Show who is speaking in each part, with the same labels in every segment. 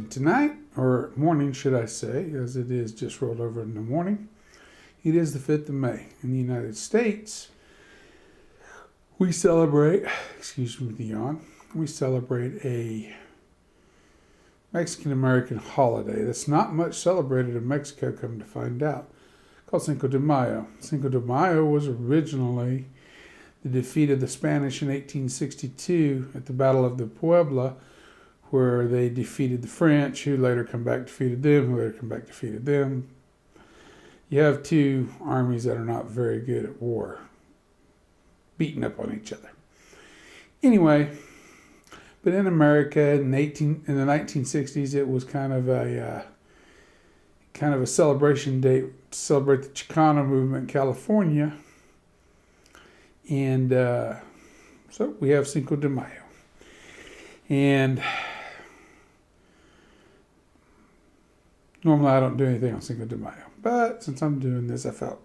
Speaker 1: tonight, or morning should I say, as it is just rolled over in the morning. It is the 5th of May. In the United States, we celebrate, excuse me the yawn, we celebrate a Mexican-American holiday that's not much celebrated in Mexico, come to find out, called Cinco de Mayo. Cinco de Mayo was originally the defeat of the Spanish in 1862 at the Battle of the Puebla, where they defeated the French, who later come back defeated them, who later come back defeated them. You have two armies that are not very good at war, beating up on each other. Anyway, but in America in the 1960s, it was kind of a celebration date to celebrate the Chicano movement in California, and so we have Cinco de Mayo. And normally I don't do anything on Cinco de Mayo, but since I'm doing this, I felt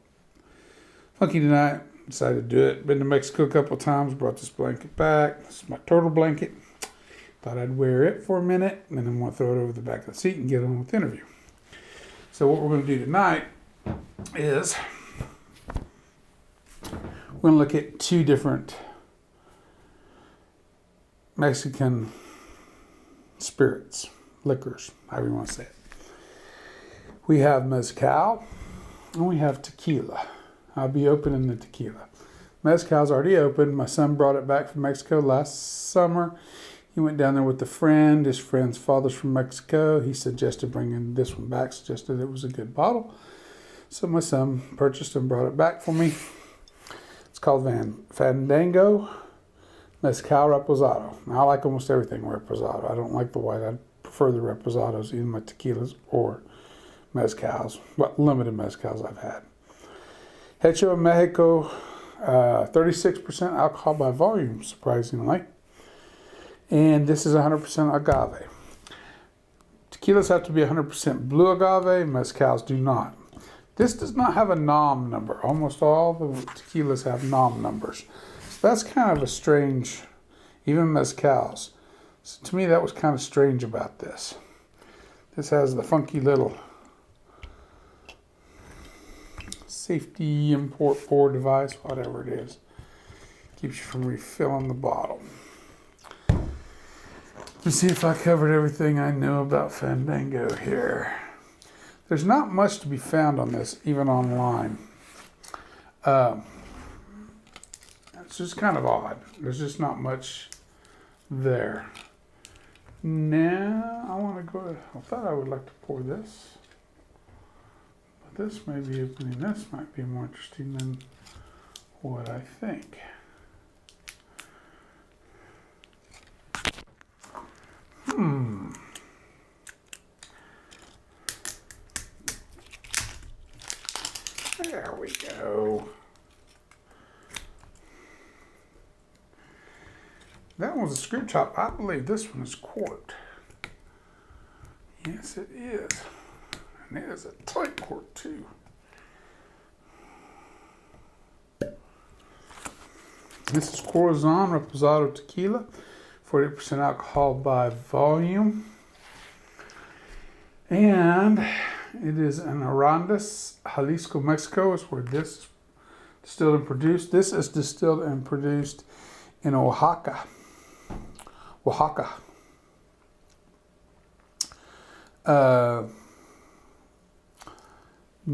Speaker 1: funky tonight. Decided to do it. Been to Mexico a couple of times. Brought this blanket back. This is my turtle blanket. Thought I'd wear it for a minute, and then I'm going to throw it over the back of the seat and get on with the interview. So what we're going to do tonight is we're going to look at two different Mexican spirits, liquors, however you want to say it. We have mezcal and we have tequila. I'll be opening the tequila. Mezcal's already opened. My son brought it back from Mexico last summer. He went down there with a friend. His friend's father's from Mexico. He suggested bringing this one back, suggested it was a good bottle. So my son purchased and brought it back for me. It's called Fandango Mezcal Reposado. Now, I like almost everything Reposado. I don't like the white. I prefer the Reposados, either my tequilas or mezcals. What limited mezcals I've had. Hecho in Mexico, 36% alcohol by volume, surprisingly. And this is 100% agave. Tequilas have to be 100% blue agave. Mezcals do not. This does not have a NOM number. Almost all the tequilas have NOM numbers. So that's kind of a strange, even mezcals. So to me, that was kind of strange about this. This has the funky little safety import pour device, whatever it is. Keeps you from refilling the bottle. Let me see if I covered everything I know about Fandango here. There's not much to be found on this, even online. It's just kind of odd. There's just not much there. Now, I want to go to, I thought I would like to pour this. But this may be opening, this might be more interesting than what I think. There we go. That one's a screw top. I believe this one is quart. Yes, it is. And it is a tight quart, too. This is Corazon Reposado Tequila. 40% alcohol by volume. And it is in Arandas, Jalisco, Mexico, is where this is distilled and produced. This is distilled and produced in Oaxaca.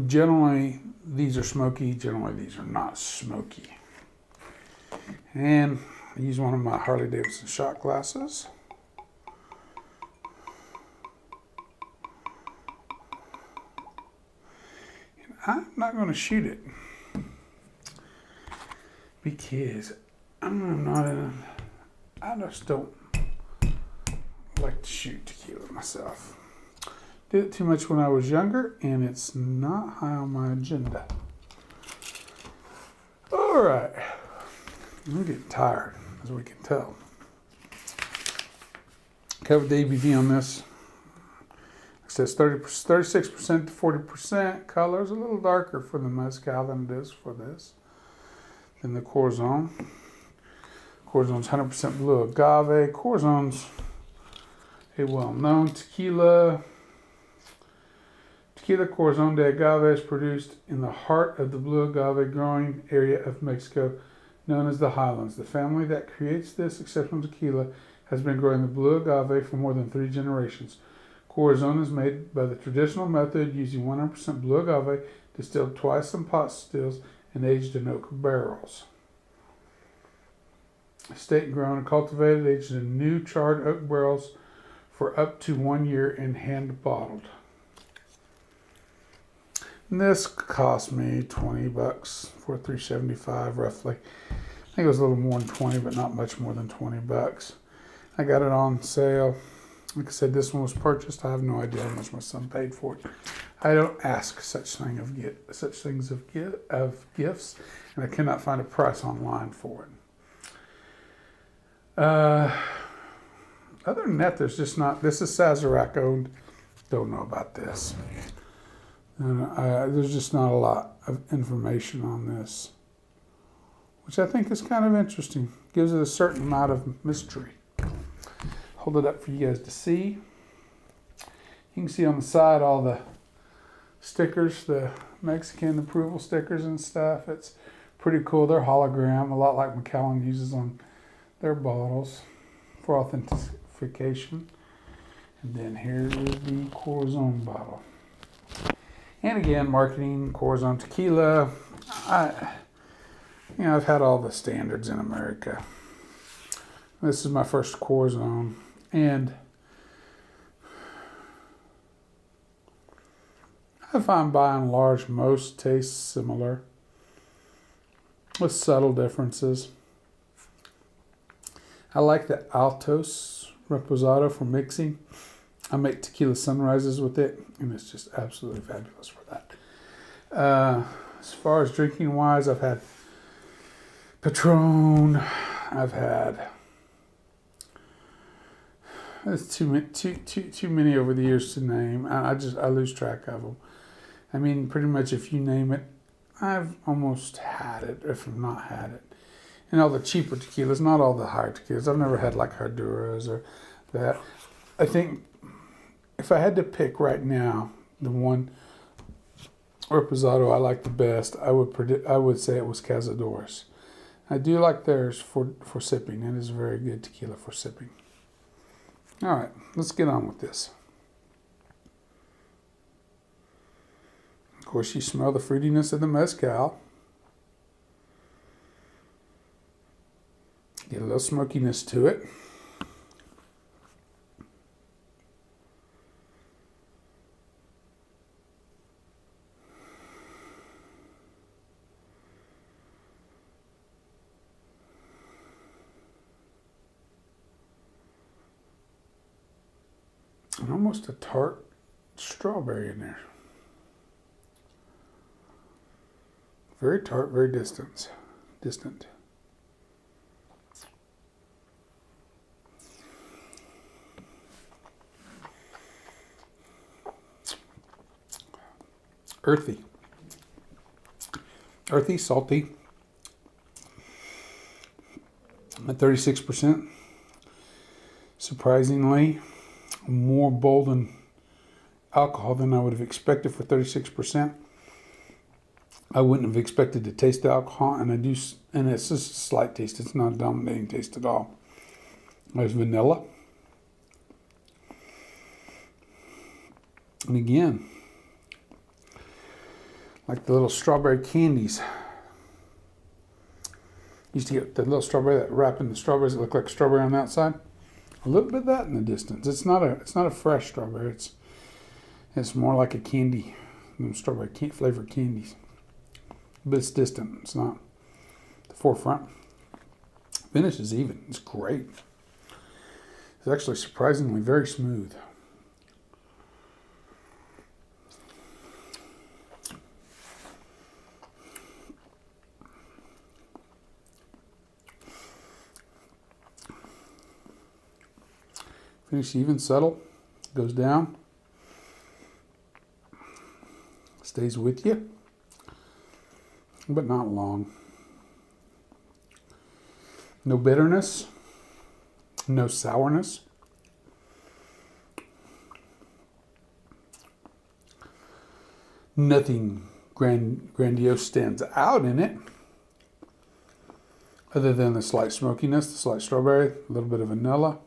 Speaker 1: Generally, these are smoky. Generally, these are not smoky. And I use one of my Harley Davidson shot glasses. And I'm not going to shoot it because I just don't like to shoot tequila myself. Did it too much when I was younger, and it's not high on my agenda. All right. I'm getting tired, as we can tell. Covered the ABV on this. It says 36% to 40%. Color is a little darker for the mezcal than it is for this. Than the Corazon. Corazon's 100% blue agave. Corazon's a well-known tequila. Tequila Corazon de Agave is produced in the heart of the blue agave growing area of Mexico, known as the Highlands. The family that creates this exceptional tequila has been growing the blue agave for more than 3 generations. Corazon is made by the traditional method using 100% blue agave, distilled twice in pot stills, and aged in oak barrels. Estate grown and cultivated, aged in new charred oak barrels for up to 1 year and hand bottled. And this cost me $20 for $3.75 roughly. I think it was a little more than 20, but not much more than $20. I got it on sale. Like I said, this one was purchased. I have no idea how much my son paid for it. I don't ask such things of gifts, and I cannot find a price online for it. Other than that, there's just not. This is Sazerac owned. Don't know about this. There's just not a lot of information on this, which I think is kind of interesting. Gives it a certain amount of mystery. Hold it up for you guys to see. You can see on the side all the stickers, the Mexican approval stickers and stuff. It's pretty cool. They're hologram, a lot like Macallan uses on their bottles for authentication. And then here's the Corazon bottle. And again, marketing, Corazon Tequila. I've had all the standards in America. This is my first Corazon, and I find by and large most taste similar with subtle differences. I like the Altos Reposado for mixing. I make tequila sunrises with it, and it's just absolutely fabulous for that. As far as drinking wise, I've had Patron. I've had it's too many over the years to name. I lose track of them. I mean, pretty much if you name it, I've almost had it, if I've not had it. And all the cheaper tequilas, not all the higher tequilas. I've never had like Honduras or that. I think if I had to pick right now, the one Reposado I like the best, I would say it was Cazadores. I do like theirs for sipping. It is a very good tequila for sipping. All right, let's get on with this. Of course, you smell the fruitiness of the mezcal. Get a little smokiness to it. And almost a tart strawberry in there. Very tart, very distant. Earthy, salty. At 36%. Surprisingly, more bold in alcohol than I would have expected for 36%. I wouldn't have expected to taste the alcohol, and it's just a slight taste. It's not a dominating taste at all. There's vanilla. And again, like the little strawberry candies. Used to get the little strawberry that wrap in the strawberries that look like strawberry on the outside. A little bit of that in the distance. It's not a fresh strawberry. It's more like a candy, strawberry flavored candies. But it's distant. It's not the forefront. Finish is even. It's great. It's actually surprisingly very smooth. Finish even, subtle, goes down, stays with you, but not long. No bitterness, no sourness. Nothing grandiose stands out in it, other than the slight smokiness, the slight strawberry, a little bit of vanilla.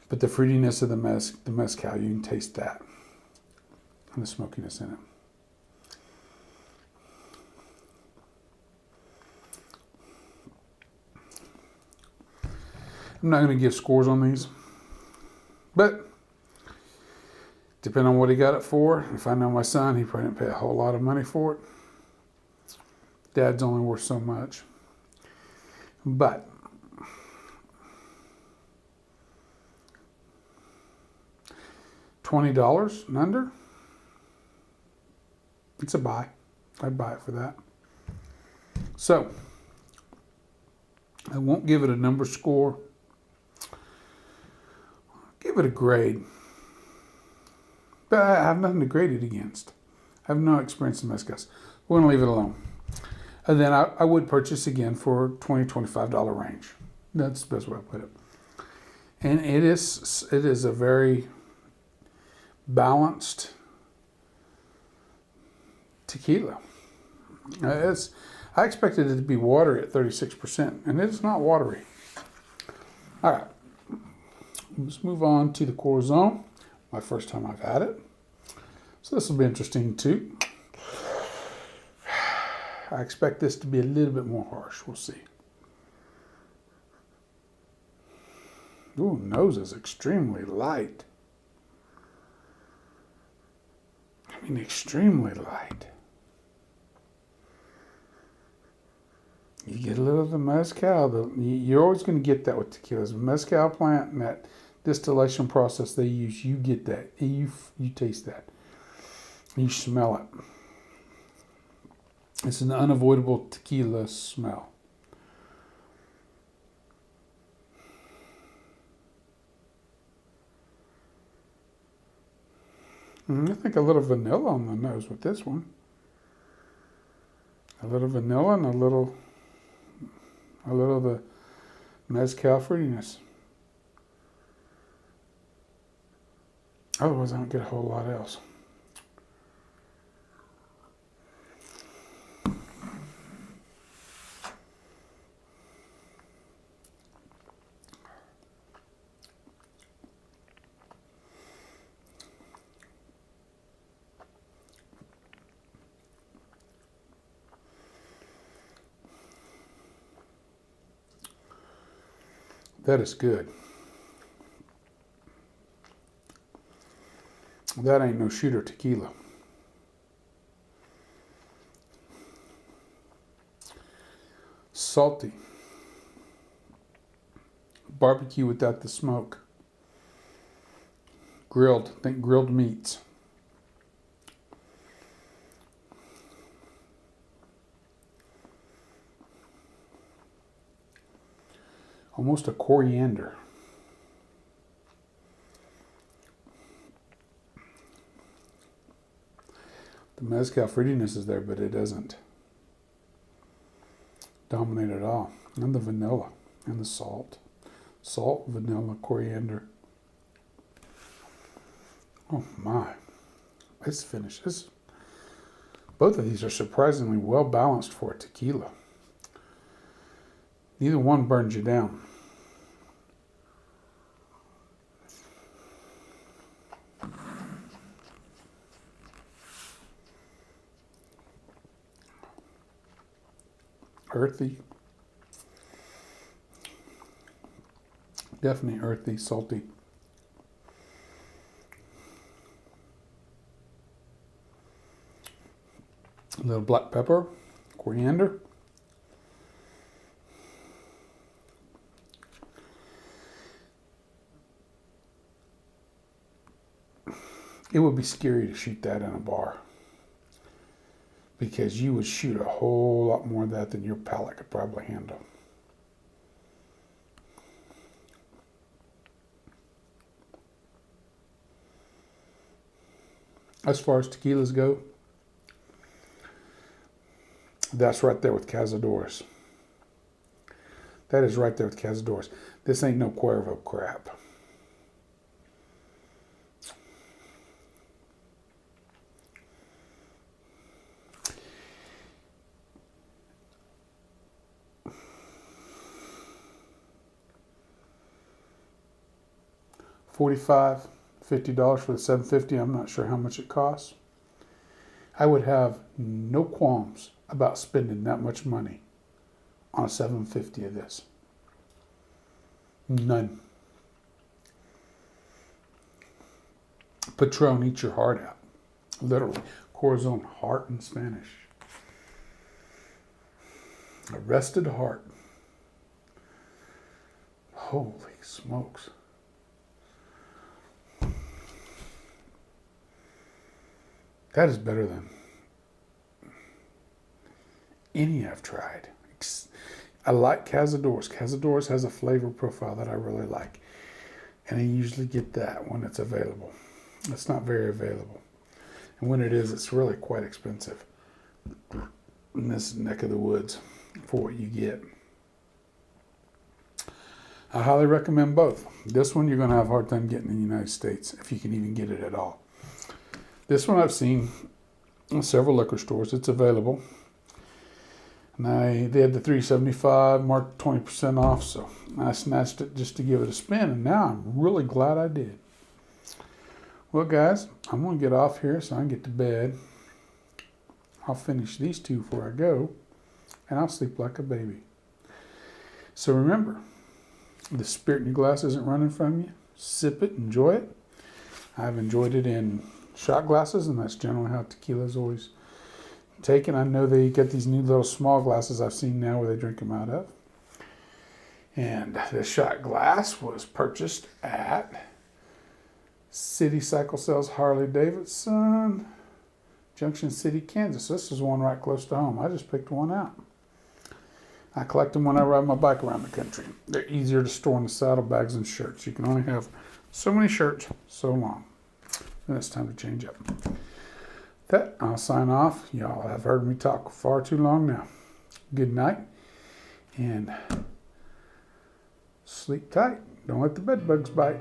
Speaker 1: But the fruitiness of the mezcal, you can taste that. And the smokiness in it. I'm not going to give scores on these. But depending on what he got it for, if I know my son, he probably didn't pay a whole lot of money for it. Dad's only worth so much. But $20 and under, it's a buy. I'd buy it for that. So I won't give it a number score. Give it a grade. But I have nothing to grade it against. I have no experience in mezcals. We're going to leave it alone. And then I would purchase again for $20, $25 range. That's the best way to put it. And it is a very balanced tequila. I expected it to be watery at 36%, and it's not watery. All right, let's move on to the Corazon. My first time I've had it. So this will be interesting too. I expect this to be a little bit more harsh. We'll see. Ooh, nose is extremely light. I mean, extremely light. You get a little of the mezcal. You're always going to get that with tequilas. The mezcal plant and that distillation process they use, you get that. You taste that. You smell it. It's an unavoidable tequila smell. I think a little vanilla on the nose with this one. A little vanilla and a little of the mezcal fruitiness. Otherwise, I don't get a whole lot else. That is good. That ain't no shooter tequila. Salty. Barbecue without the smoke. Grilled. Think grilled meats. Almost a coriander. The mezcal fruitiness is there, but it doesn't dominate at all. And the vanilla and the salt. Salt, vanilla, coriander. Oh my. It's finished. Both of these are surprisingly well balanced for a tequila. Neither one burns you down. Earthy. Definitely earthy, salty. A little black pepper, coriander. It would be scary to shoot that in a bar, because you would shoot a whole lot more of that than your palate could probably handle. As far as tequilas go, that's right there with Cazadores. That is right there with Cazadores. This ain't no Cuervo crap. $45, $50 for the 750. I'm not sure how much it costs. I would have no qualms about spending that much money on a 750 of this. None. Patron, eat your heart out. Literally. Corazon, heart in Spanish. Arrested heart. Holy smokes. That is better than any I've tried. I like Cazadores. Cazadores has a flavor profile that I really like. And I usually get that when it's available. It's not very available. And when it is, it's really quite expensive in this neck of the woods for what you get. I highly recommend both. This one you're going to have a hard time getting in the United States, if you can even get it at all. This one I've seen in several liquor stores. It's available. And they had the $3.75 marked 20% off, so I snatched it just to give it a spin, and now I'm really glad I did. Well, guys, I'm going to get off here so I can get to bed. I'll finish these two before I go, and I'll sleep like a baby. So remember, the spirit in your glass isn't running from you. Sip it, enjoy it. I've enjoyed it in shot glasses, and that's generally how tequila is always taken. I know they get these new little small glasses I've seen now where they drink them out of. And the shot glass was purchased at City Cycle Sales Harley Davidson, Junction City, Kansas. This is one right close to home. I just picked one out. I collect them when I ride my bike around the country. They're easier to store in the saddlebags than shirts. You can only have so many shirts so long. And it's time to change up. That, I'll sign off. Y'all have heard me talk far too long now. Good night, and sleep tight. Don't let the bed bugs bite.